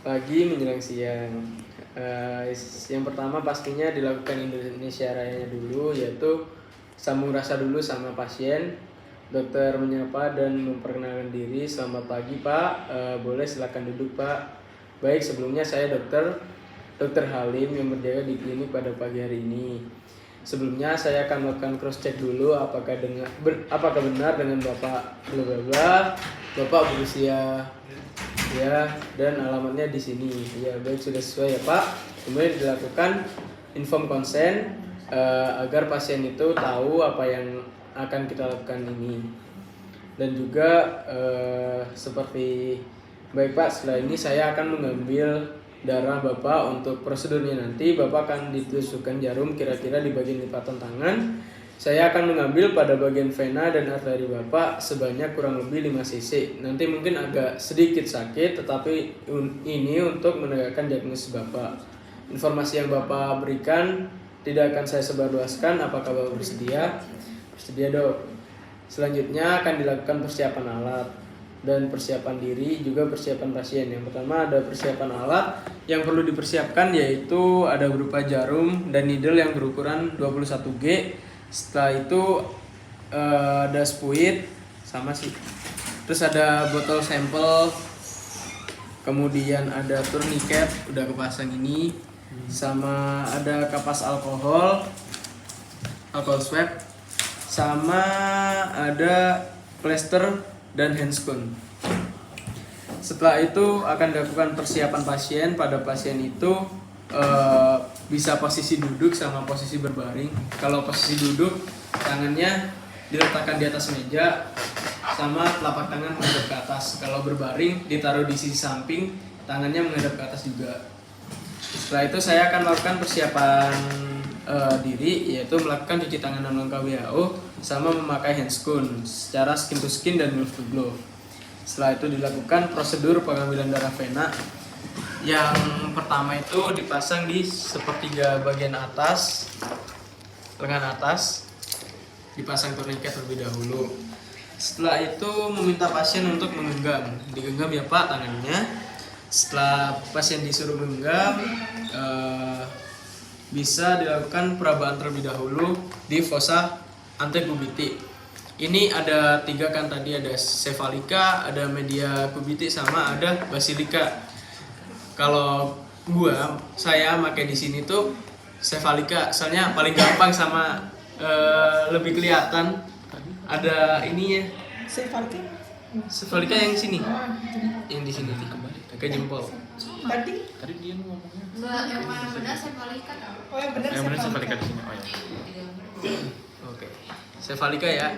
Pagi menjelang siang. Yang pertama pastinya dilakukan Indonesia Rayanya dulu, yaitu sambung rasa dulu sama pasien. Dokter menyapa dan memperkenalkan diri. Selamat pagi Pak, boleh silakan duduk Pak. Baik, sebelumnya saya Dokter Halim yang berjaga di klinik pada pagi hari ini. Sebelumnya saya akan melakukan cross check dulu apakah benar dengan Bapak bla bla bla. Bapak berusia ya, dan alamatnya di sini. Ya, baik, sudah sesuai ya Pak. Kemudian dilakukan inform consent agar pasien itu tahu apa yang akan kita lakukan ini. Dan juga seperti baik Pak, setelah ini saya akan mengambil darah Bapak untuk prosedurnya nanti. Bapak akan ditusukkan jarum kira-kira di bagian lipatan tangan. Saya akan mengambil pada bagian vena dan arteri Bapak sebanyak kurang lebih 5 cc. Nanti mungkin agak sedikit sakit, tetapi ini untuk menegakkan diagnosis Bapak. Informasi yang Bapak berikan tidak akan saya sebarluaskan. Apakah Bapak bersedia? Bersedia Dok. Selanjutnya akan dilakukan persiapan alat dan persiapan diri, juga persiapan pasien. Yang pertama ada persiapan alat yang perlu dipersiapkan, yaitu ada berupa jarum dan needle yang berukuran 21G. Setelah itu ada spuit sama sih. Terus ada botol sampel. Kemudian ada tourniquet udah kepasang ini. Sama ada kapas alkohol swab. Sama ada plester dan handscone. Setelah itu akan dilakukan persiapan pasien. Pada pasien itu bisa posisi duduk sama posisi berbaring. Kalau posisi duduk, tangannya diletakkan di atas meja sama telapak tangan menghadap ke atas. Kalau berbaring, ditaruh di sisi samping, tangannya menghadap ke atas juga. Setelah itu saya akan melakukan persiapan diri, yaitu melakukan cuci tangan 6 langkah WHO sama memakai handscone secara skin to skin dan glove to glove. Setelah itu dilakukan prosedur pengambilan darah vena. Yang pertama itu dipasang di sepertiga bagian atas, lengan atas, dipasang tourniquet terlebih dahulu. Setelah itu meminta pasien untuk menggenggam, digenggam ya Pak tangannya. Setelah pasien disuruh menggenggam, bisa dilakukan perabaan terlebih dahulu di fossa antecubiti. Ini ada 3 kan tadi, ada cephalica, ada media cubiti, sama ada basilika. Kalau saya pakai di sini tuh cephalica, soalnya paling gampang sama lebih kelihatan. Ada ininya. Cephalica yang sini. Yang di sini ke jempol. Tadi dia ngomongnya. Yang mana benar cephalica? Oh, yang benar cephalica di sini. Oh ya. Oke. Cephalica ya.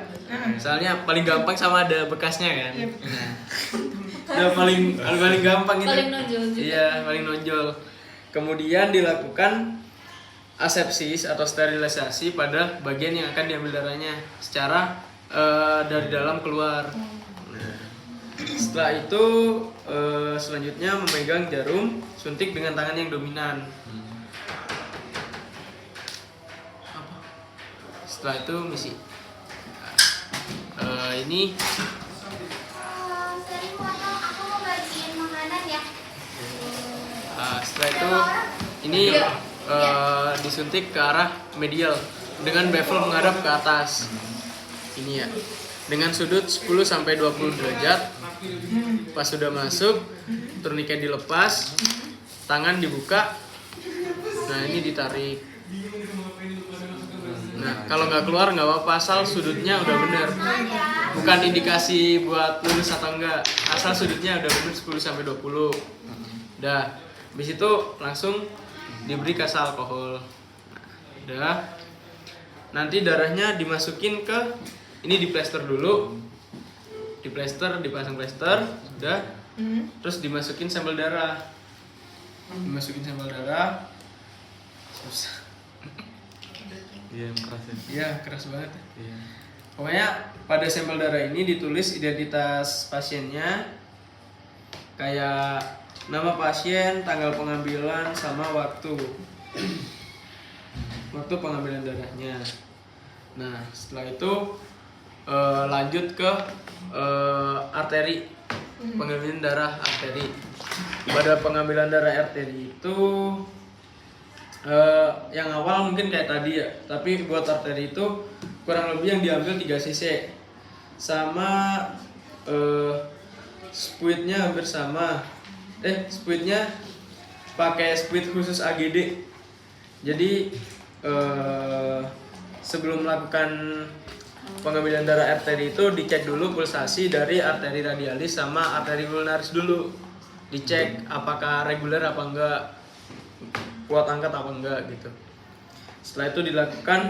Soalnya paling gampang sama ada bekasnya kan. Nah, paling gampang itu. Paling nonjol juga. Iya, paling nonjol. Kemudian dilakukan asepsis atau sterilisasi pada bagian yang akan diambil darahnya secara dari dalam keluar. Nah, setelah itu selanjutnya memegang jarum suntik dengan tangan yang dominan. Setelah itu misi. Ini setelah itu ini disuntik ke arah medial dengan bevel menghadap ke atas. Ini ya. Dengan sudut 10 sampai 20 derajat. Pas sudah masuk, tourniquet dilepas, tangan dibuka. Nah, ini ditarik. Nah, kalau nggak keluar nggak apa-apa, asal sudutnya udah bener. Bukan indikasi buat lulus atau enggak, asal sudutnya udah bener 10 sampai 20. Udah. Habis itu langsung diberi kas alkohol. Udah. Nanti darahnya dimasukin ke ini, di plester dulu. Di plester, dipasang plester, udah. Terus dimasukin sampel darah. Susah. Iya, keras ya. Iya, keras banget. Iya. Pokoknya pada sampel darah ini ditulis identitas pasiennya, kayak nama pasien, tanggal pengambilan, sama waktu pengambilan darahnya. Nah, setelah itu lanjut ke arteri. pengambilan darah arteri. Pada pengambilan darah arteri itu yang awal mungkin kayak tadi ya, tapi buat arteri itu kurang lebih yang diambil 3 cc sama spuitnya hampir sama. Spuitnya pakai spuit khusus AGD. Jadi sebelum melakukan pengambilan darah arteri itu dicek dulu pulsasi dari arteri radialis sama arteri ulnaris dulu. Dicek apakah reguler apa enggak, kuat angkat apa enggak gitu. Setelah itu dilakukan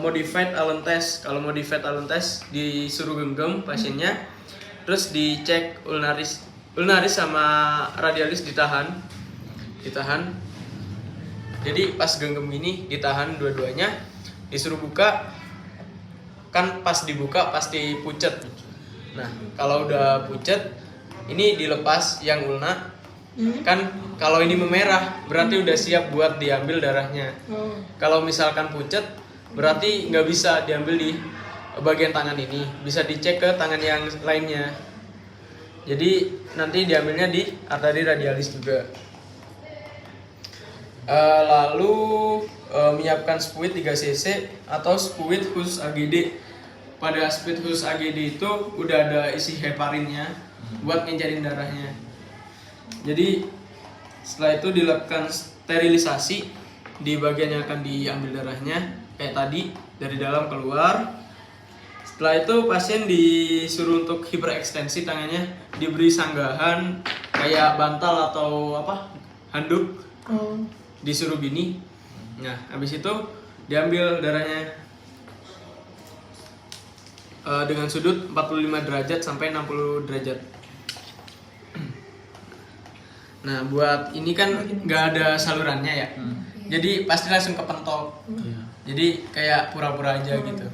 modified Allen test. Kalau modified Allen test disuruh genggam pasiennya, terus dicek ulnaris sama radialis ditahan. Jadi pas genggam ini ditahan dua-duanya, disuruh buka. Kan pas dibuka pasti pucet. Nah, kalau udah pucet ini dilepas yang ulna. Kan kalau ini memerah berarti udah siap buat diambil darahnya. Kalau misalkan pucet berarti nggak bisa diambil di bagian tangan ini, bisa dicek ke tangan yang lainnya. Jadi nanti diambilnya di arteri radialis juga. Lalu menyiapkan spuit 3 cc atau spuit khusus AGD. Pada spuit khusus AGD itu udah ada isi heparinnya buat ngejarin darahnya. Jadi setelah itu dilakukan sterilisasi di bagian yang akan diambil darahnya kayak tadi, dari dalam keluar. Setelah itu pasien disuruh untuk hiperekstensi tangannya, diberi sanggahan kayak bantal atau handuk. Disuruh gini. Nah, habis itu diambil darahnya dengan sudut 45 derajat sampai 60 derajat. Nah, buat ini kan nggak ada salurannya ya. Jadi pasti langsung kepentok. Jadi kayak pura-pura aja gitu.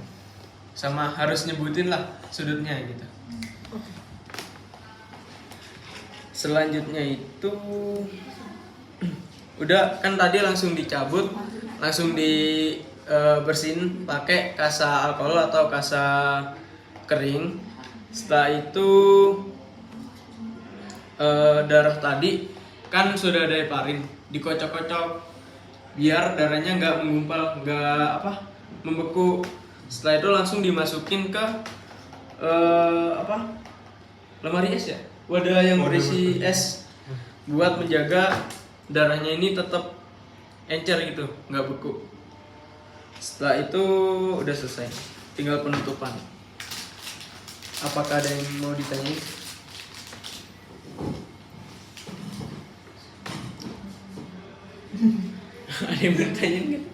Sama harus nyebutin lah sudutnya gitu. Selanjutnya itu udah kan tadi langsung dicabut, langsung dibersihin pakai kasa alkohol atau kasa kering. Setelah itu darah tadi kan sudah ada heparin, dikocok-kocok biar darahnya nggak menggumpal, nggak membeku. Setelah itu langsung dimasukin ke lemari es ya, wadah yang berisi es buat menjaga darahnya ini tetap encer gitu, nggak beku. Setelah itu udah selesai, tinggal penutupan. Apakah ada yang mau ditanyain? Ada yang bertanya nggak?